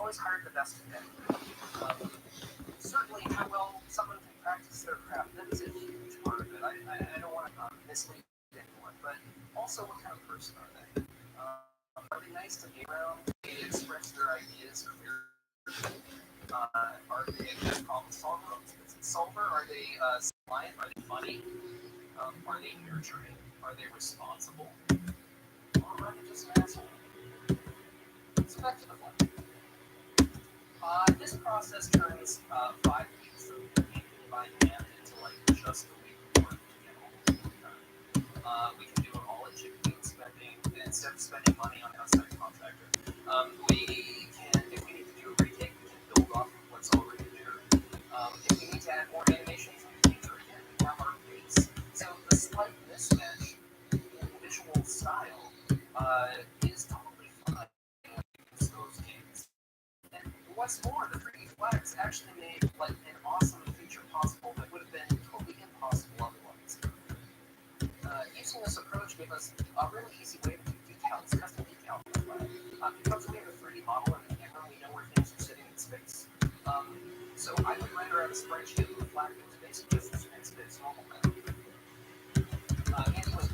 always hired the best of them. Certainly, how well someone can practice their craft, that is a huge part of it. I don't want to mislead anyone, but also what kind of person are they? Are they nice to be around? Do they express their ideas clearly? Are they a good problem solver? Are they compliant? Are they funny? Are they nurturing? Are they responsible? Or are they just an asshole? So back to the fun. This process turns 5 weeks of thinking by hand into like just a week of work to get all the work done. We can do it all at chickpea spending instead of spending money on an outside contractor. We can, if we need to do a retake, we can build off of what's already there. If we need to add more animations in the future, again, we have our base. So the slight mismatch in visual style is totally fine when you use those games. And what's more, the 3D flags actually made like an awesome feature possible that would have been totally impossible otherwise. Using this approach gave us a really easy way to do decals, custom decals on the flag. Because we have a 3D model and we know where things are sitting in space. So I would render out a spreadsheet of the flag that was basically just in space normal now. Andy was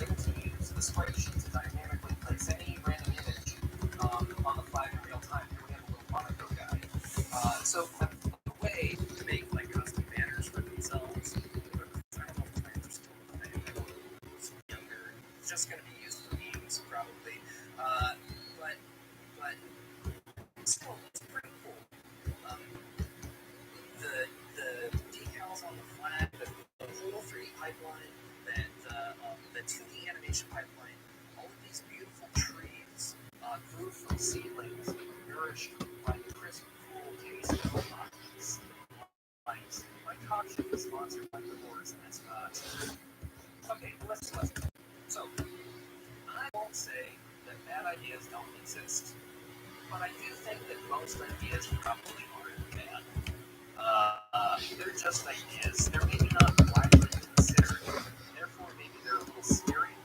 able to use the spreadsheet to dynamically place any random image on the flag in real time. Here we have a little Monaco guy. So a way to make like custom banners for themselves. Younger, it's just going to be used for memes probably. But still, it's pretty cool. The decals on the flag, the whole 3D pipeline, the 2D animation pipeline, all of these beautiful trees grew from seedlings nourished by the crisp, cool taste of hotcakes. My talk should be sponsored by the Boars and it's not. Okay, let's go. So, I won't say that bad ideas don't exist, but I do think that most ideas probably aren't bad. They're just ideas. They're maybe not widely considered, therefore maybe they're a little scary.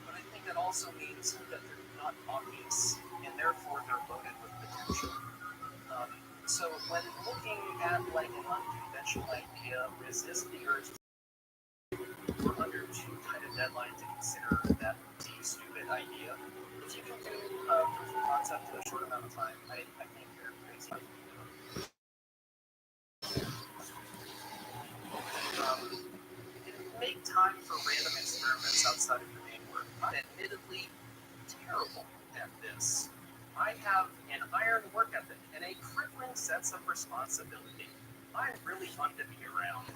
But I think that also means that they're not obvious, and therefore they're loaded with potential. So when looking at like an unconventional idea, resist the urge we're under too tight a deadline to consider that stupid idea. If you can do proof of concept in a short amount of time, I think you're pretty safe. Make time for random experiments outside of your main work. I'm admittedly terrible at this. I have an iron work ethic and a crippling sense of responsibility. I'm really fun to be around.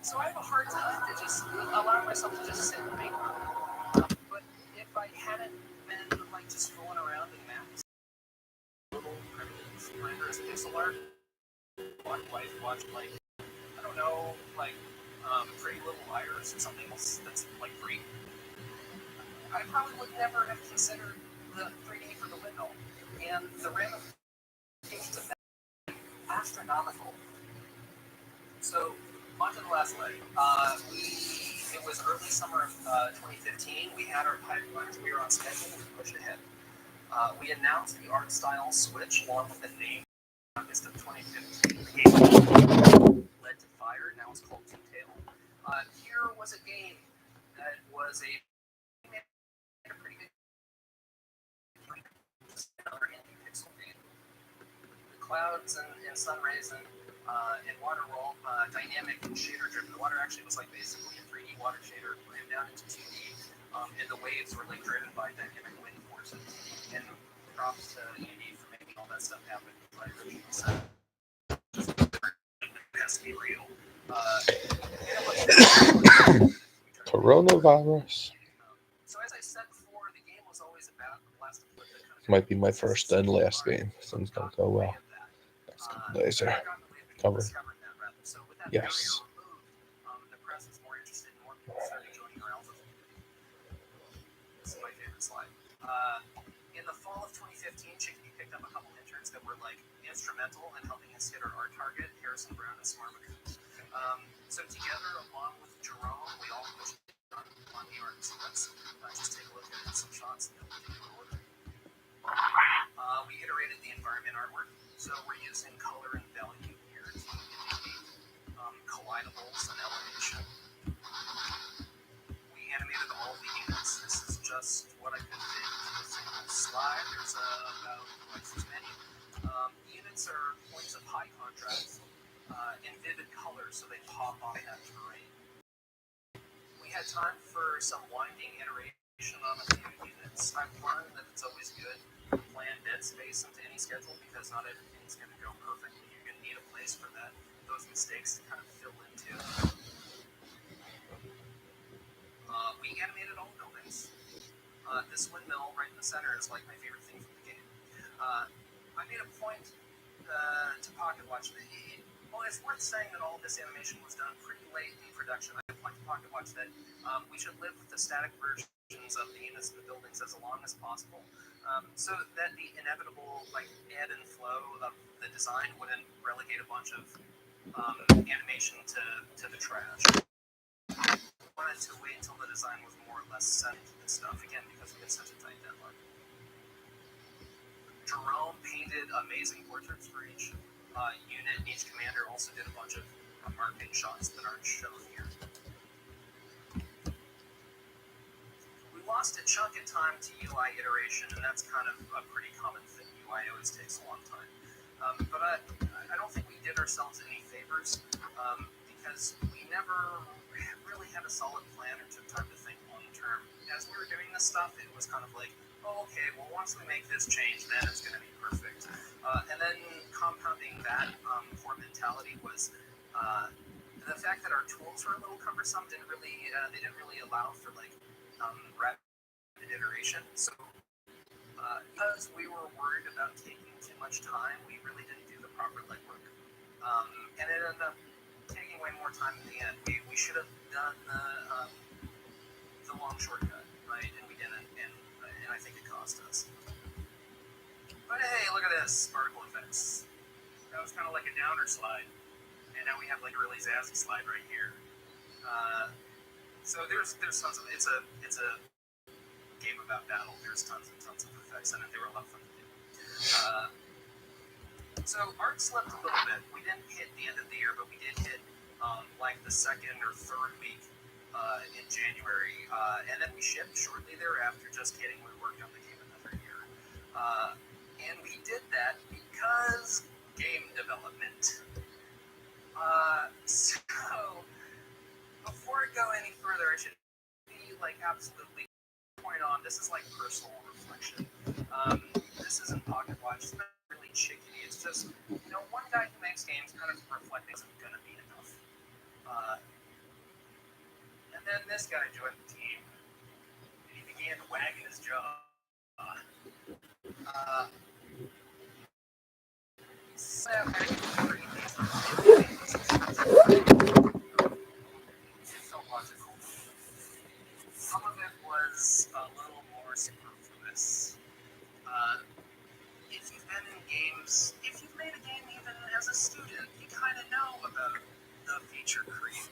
So I have a hard time to just allow myself to just sit and make one. But if I hadn't been like just fooling around in maps, little primitive renderers pixel art, watch like I don't know, like Pretty Little Liars or something else that's like free. I probably would never have considered the 3D for the window, and the ramifications of that are astronomical. So, on to the last leg. It was early summer of 2015. We had our pipelines. We were on schedule. We pushed ahead. We announced the art style switch along with the name in August of 2015. The game led to Fire. Now it's called Two-Tail. Here was a game that was a pretty good another indie pixel game. The clouds and sun rays and water were all dynamic and shader driven. The water actually was like basically a 3D water shader ran down into 2D, and the waves were like driven by dynamic wind forces. And props to Andy for making all that stuff happen. Like just has to be real. Coronavirus. So as I said before, the game was always about the blast of liquid. Might be my first and last game. Things don't go well. Next couple days are covered. Yes. The press is more interested in more people starting joining our alpha. This is my favorite slide. In the fall of 2015, Chickpea picked up a couple interns that were like instrumental in helping us hit our target, Harrison Brown and Smarmic. So together, along with Jerome, we all pushed on the art sequence. Just take a look at some shots in no particular order. We iterated the there's about twice as many. Units are points of high contrast in vivid colors, so they pop on that terrain. We had time for some winding iteration on a few units. I've learned that it's always good to plan dead space into any schedule because not everything's going to go perfectly. You're going to need a place for those mistakes to kind of fill into. We animated all buildings. This windmill right in the center is like my favorite thing from the game. I made a point to pocket watch the. Well, it's worth saying that all of this animation was done pretty late in production. I point to pocket watch that we should live with the static versions of the units and the buildings as long as possible, so that the inevitable like ebb and flow of the design wouldn't relegate a bunch of animation to the trash. I wanted to wait until the design was more or less set into this stuff again because we had such a tight deadline. Jerome painted amazing portraits for each unit. Each commander also did a bunch of marketing shots that aren't shown here. We lost a chunk of time to UI iteration, and that's kind of a pretty common thing. UI always takes a long time. But I don't think we did ourselves any favors because we never really had a solid plan or took time to think long term. As we were doing this stuff, it was kind of like, oh, okay, well, once we make this change, then it's going to be perfect. And then compounding that poor mentality was the fact that our tools were a little cumbersome. They didn't really allow for like rapid iteration. So because we were worried about taking too much time, we really didn't do the proper legwork, and it ended up taking way more time in the end. We should have done the long shortcut, right? And we didn't, and I think it cost us. But hey, look at this, particle effects. That was kind of like a downer slide, and now we have like a really zazzy slide right here. So there's tons of it's a game about battle. There's tons and tons of effects in it. They were a lot of fun to do. So art slipped a little bit. We didn't hit the end of the year, but we did hit like the second or third week in January, and then we shipped shortly thereafter. Just kidding, we worked on the game another year, and we did that because game development. So before I go any further, I should be like absolutely point on. This is like personal reflection. This isn't pocket watch. It's not really chickadee. It's just one guy who makes games kind of reflecting isn't going to be enough. And then this guy joined the team, and he began wagging his jaw. It felt logical. Some of it was a little more superfluous. If you've been in games, if you've made a game even as a student, you kind of know about the feature creep.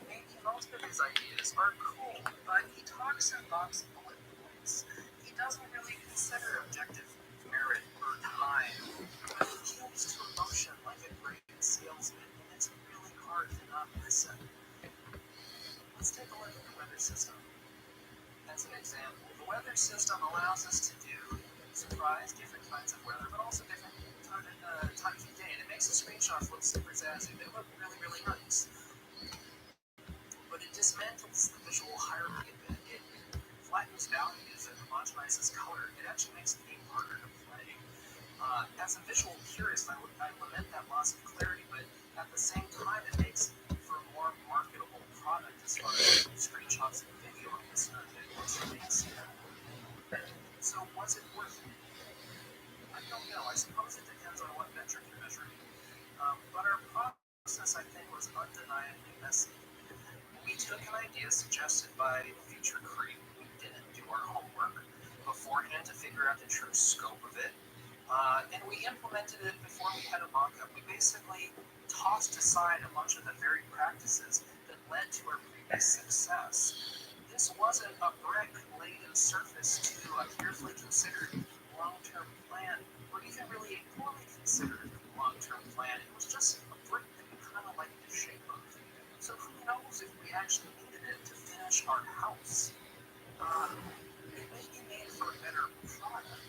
Maybe most of his ideas are cool, but he talks in box bullet points. He doesn't really consider objective merit or time. But he appeals to emotion like a great salesman, and it's really hard to not listen. Let's take a look at the weather system. As an example, the weather system allows us to do surprise different kinds of weather, but also different times of day, and it makes the screenshots look super zazzy. They look really, really nice. But it dismantles the visual hierarchy a bit. It flattens values and homogenizes color. It actually makes the game harder to play. As a visual purist, I lament that loss of clarity, but at the same time, it makes for a more marketable product as far as screenshots and video on this So was it worth it? I don't know. I suppose it depends on what metric you're measuring. But our process, I think, was undeniably messy. We took an idea suggested by Feature Creep. We didn't do our homework beforehand to figure out the true scope of it. And we implemented it before we had a mock-up. We basically tossed aside a bunch of the very practices that led to our previous success. This wasn't a brick laid in surface to a carefully considered long-term plan, or even really a poorly considered long-term plan. It was just a brick that we kind of liked the shape of. So who knows if we actually needed it to finish our house? It may be made for a better product,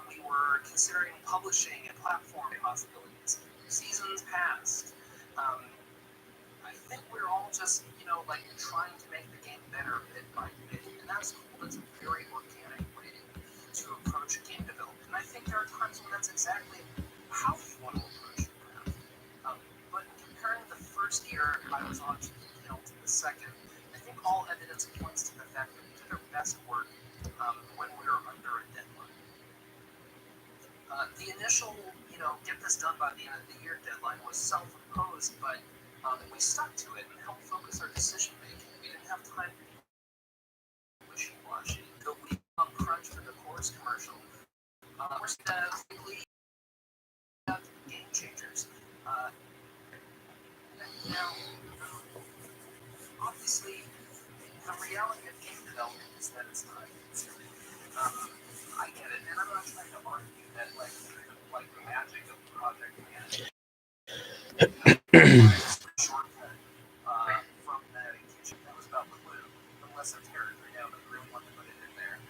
We were considering publishing and platform possibilities. Seasons passed. I think we're all just, like trying to make the game better bit by bit. And that's cool. That's a very organic way to approach game development. And I think there are times when that's exactly how you want to approach your craft. But comparing the first year I was on to the second, I think all evidence points to the fact that we did our best work when we were under a deadline. The initial, get this done by the end of the year deadline was self-imposed, but we stuck to it and helped focus our decision making. We didn't have time to be wishy-washy. The week crunch for the Coors commercial. We're specifically game changers. Now, obviously, the reality of game development is that it's not easy. I get it, and I'm not trying to argue that like the magic of project management shortcut from the kitchen that was about clue, unless I'm terrible, but I really want to put it in there.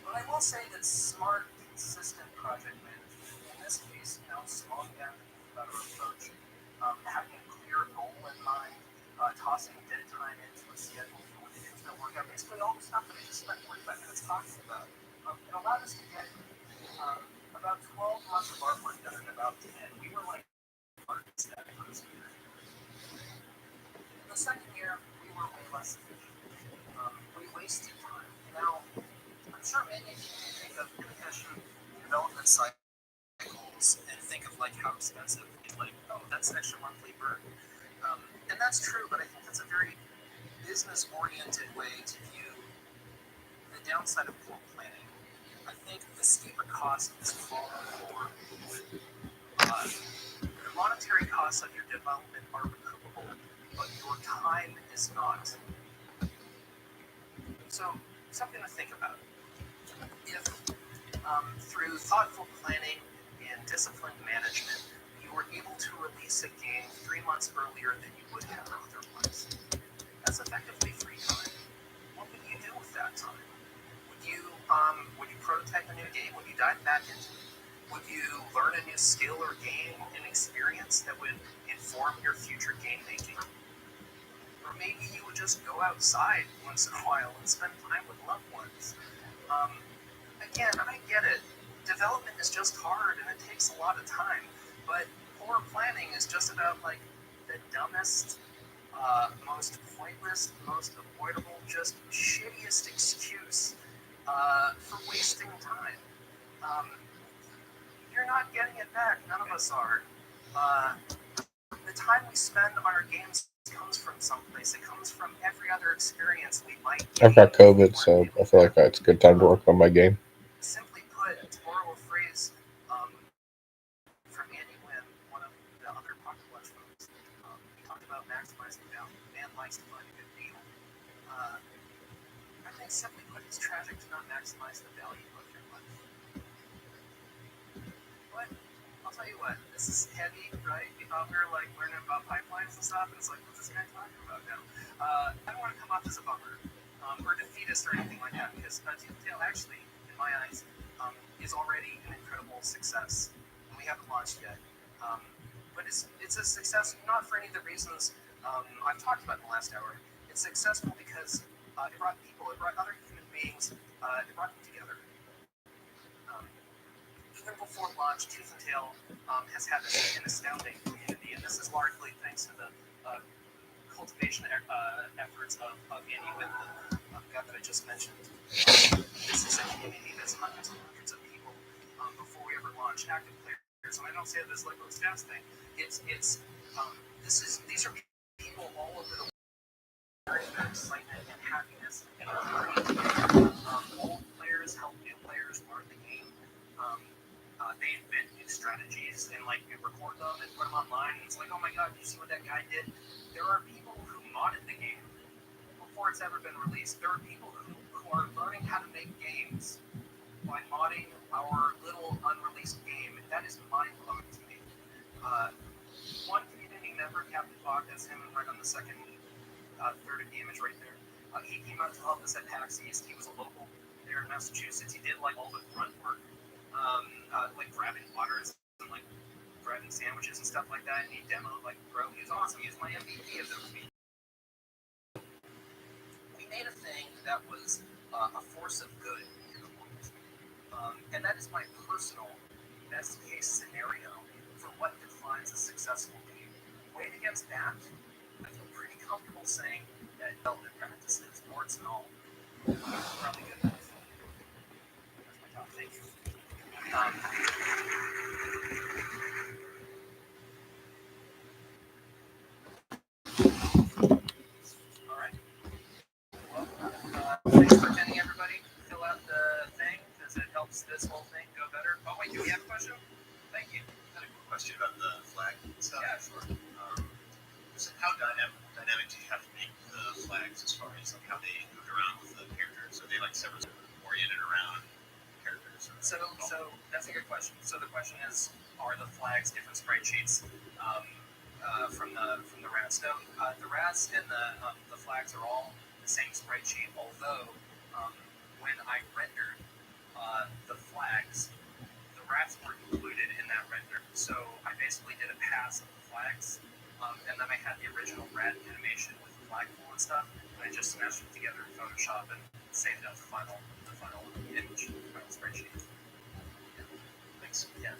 But I will say that smart, consistent project management, in this case, slowing down to think about our approach, having a clear goal in mind, tossing dead time into a schedule for when it is going to work out. Basically, all the stuff that I just spent 45 minutes talking about. It allowed us to get about 12 months of artwork done in about 10. We were like artists that first year. In the second year, we were way less efficient. We wasted time. Now, I'm sure many of you can think of efficient development cycles and think of like how expensive, like, oh, that's extra monthly burn. And that's true, but I think that's a very business-oriented way to view the downside of poor planning. I think the steeper cost is called for. The monetary costs of your development are recoupable, but your time is not. So, something to think about. If through thoughtful planning and disciplined management, you were able to release a game 3 months earlier than you would have otherwise, that's effectively free time. What would you do with that time? Would you prototype a new game? Would you dive back into it? Would you learn a new skill or gain an experience that would inform your future game making? Or maybe you would just go outside once in a while and spend time with loved ones. Again, I get it. Development is just hard and it takes a lot of time. But poor planning is just about like the dumbest, most pointless, most avoidable, just shittiest excuse for wasting time. You're not getting it back. None of us are. The time we spend on our games comes from someplace. It comes from every other experience we might get. I've got COVID, so I feel like it's a good time to work on my game. Simply put, to borrow a phrase from Andy Wynn, one of the other Pocket Watch folks, he talked about maximizing value. Man likes to find a good deal. I think simply put, it's tragic to not maximize the value of your life. But I'll tell you what, this is heavy, right? We thought we were like learning about pipelines and stuff, and it's like, what's this guy talking about now? I don't want to come off as a bummer or defeatist or anything like that, because Tooth and Tail actually, in my eyes, is already an incredible success. And we haven't launched yet. But it's a success not for any of the reasons I've talked about in the last hour. It's successful because it brought people, it brought other human beings, it brought them together. Even before launch, Tooth and Tail has had an astounding community, and this is largely thanks to the cultivation efforts of Andy Wynn, the guy that I just mentioned. This is a community that's hundreds and hundreds of people before we ever launch active players. And I don't say this like a stats thing. These are people all over the world, their excitement and happiness and old players help new players learn the game. They invent new strategies and like we record them and put them online. And it's like, oh my god, you see what that guy did? There are people who modded the game before it's ever been released. There are people who are learning how to make games by modding our little unreleased game. That is mind-blowing to me. One community member, Captain Bach, that's him right on the second third of the image right there. He came out to help us at PAX East. He was a local, there in Massachusetts. He did like all the grunt work, like grabbing waters and like grabbing sandwiches and stuff like that. And he demoed like Pro. He was awesome. He was my MVP of the week. We made a thing that was a force of good in the world, and that is my personal best case scenario for what defines a successful game. Weighed against that, I feel pretty comfortable saying that development practices, boards and all, probably good enough. That's my top. Thank you. All right. Well, thanks for attending, everybody. Fill out the thing because it helps this whole thing go better. Oh wait, do we have a question? Thank you. I had a quick question about the flag stuff. Yeah, sure. So how dynamic do you have to make the flags as far as like how they move around with the characters? Are they like separate oriented around characters? So that's a good question. So the question is, are the flags different sprite sheets from the RAS? No, the RAS and the flags are all the same sprite sheet. Although when I rendered the flags, the RAS were included in that render. So I basically did a pass of the flags, and then I had the original rat animation with the flag pool and stuff, and I just smashed it together in Photoshop and saved out the final image, the final spreadsheet. Yeah. Thanks. Yeah.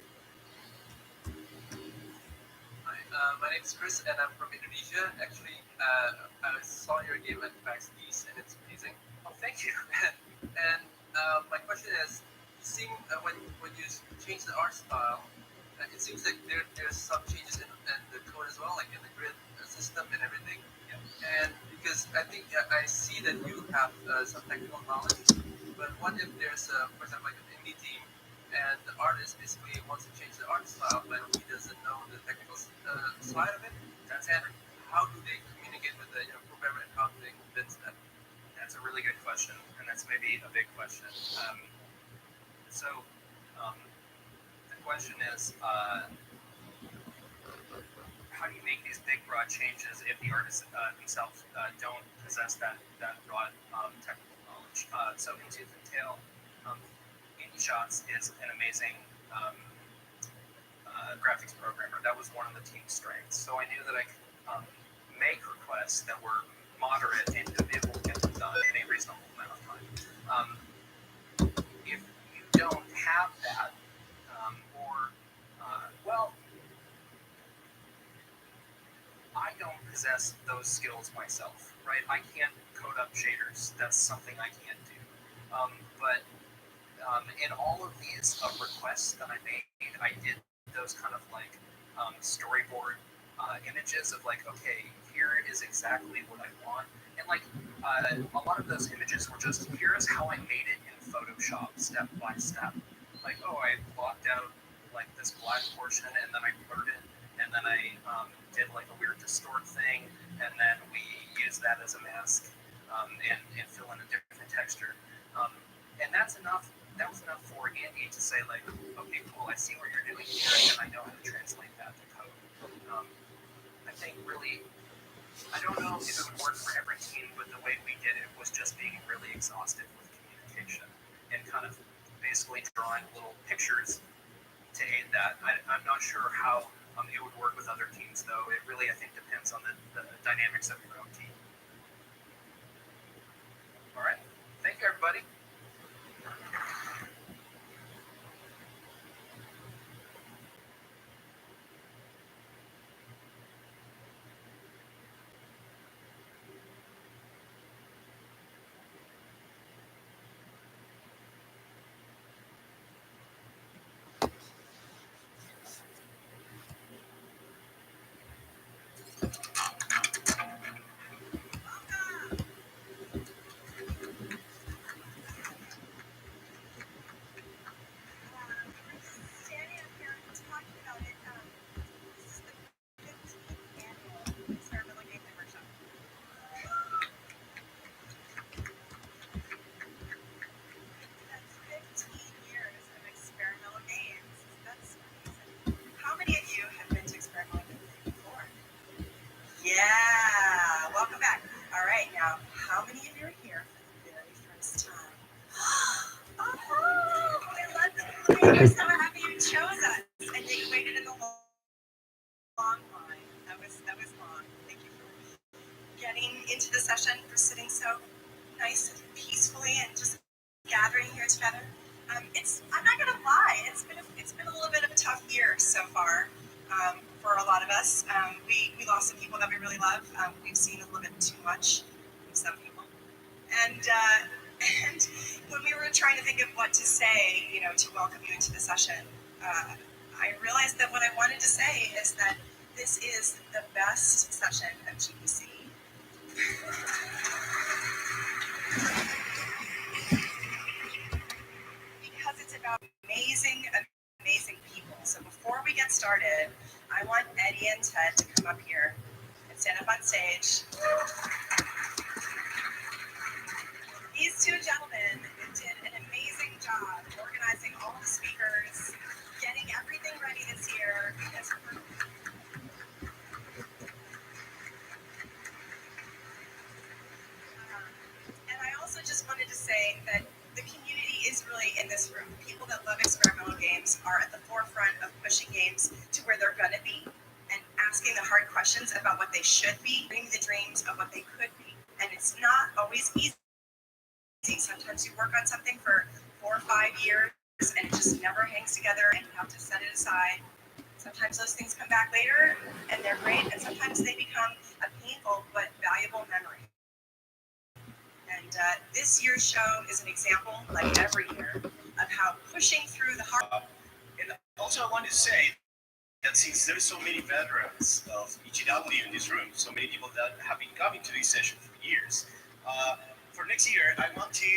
Hi, my name is Chris, and I'm from Indonesia. Actually, I saw your game at PAX East, and it's amazing. Oh, thank you. And my question is, you seem when you change the art style, it seems like there's some changes in the code as well, like in the grid system and everything. Yeah. And because I think I see that you have some technical knowledge, but what if there's, for example, like an indie team, and the artist basically wants to change the art style, but he doesn't know the technical side of it? And how do they communicate with the programmer, and how do they convince them? That's a really good question, and that's maybe a big question. The question is, how do you make these big, broad changes if the artists themselves don't possess that broad technical knowledge? So in Tooth and Tail, Indie Shots is an amazing graphics programmer. That was one of the team's strengths. So I knew that I could make requests that were moderate and it will get them done in a reasonable amount of time. If you don't have that, I don't possess those skills myself, right? I can't code up shaders. That's something I can't do. But in all of these requests that I made, I did those kind of like storyboard images of like, okay, here is exactly what I want. And like a lot of those images were just, here's how I made it in Photoshop step by step. Like, oh, I blocked out like this black portion and then I blurred it and then I did like a weird distort thing and then we used that as a mask and fill in a different texture. And that's enough. That was enough for Andy to say like, okay, cool, I see what you're doing here and I know how to translate that to code. I think really, I don't know if it would work for every team, but the way we did it was just being really exhaustive with communication and kind of basically drawing little pictures to aid that. I'm not sure how it would work with other teams, though. It really, I think, depends on the dynamics of your own team. All right. Thank you, everybody. we're so happy you chose us, and that you waited in the long line. That was long. Thank you for getting into the session, for sitting so nice and peacefully, and just gathering here together. I'm not gonna lie, it's been a little bit of a tough year so far for a lot of us. We lost some people that we really love. We've seen a little bit too much from some people, and when we were trying to think of what to say, to welcome you into the session, I realized that what I wanted to say is that this is the best session of GPC. Because it's about amazing people. So before we get started, I want Eddie and Ted to come up here and stand up on stage. These two gentlemen did an amazing job organizing all the speakers, getting everything ready this year. And I also just wanted to say that the community is really in this room. People that love experimental games are at the forefront of pushing games to where they're going to be and asking the hard questions about what they should be, dreaming the dreams of what they could be. And it's not always easy. Sometimes you work on something for 4 or 5 years and it just never hangs together and you have to set it aside. Sometimes those things come back later and they're great, and sometimes they become a painful but valuable memory. And this year's show is an example, like every year, of how pushing through the hard. And also, I want to say that since there's so many veterans of EGW in this room, so many people that have been coming to this session for years, for next year, I want to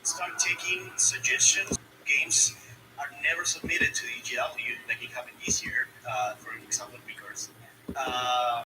start taking suggestions. Games are never submitted to the EGW like it happened this year, for example, because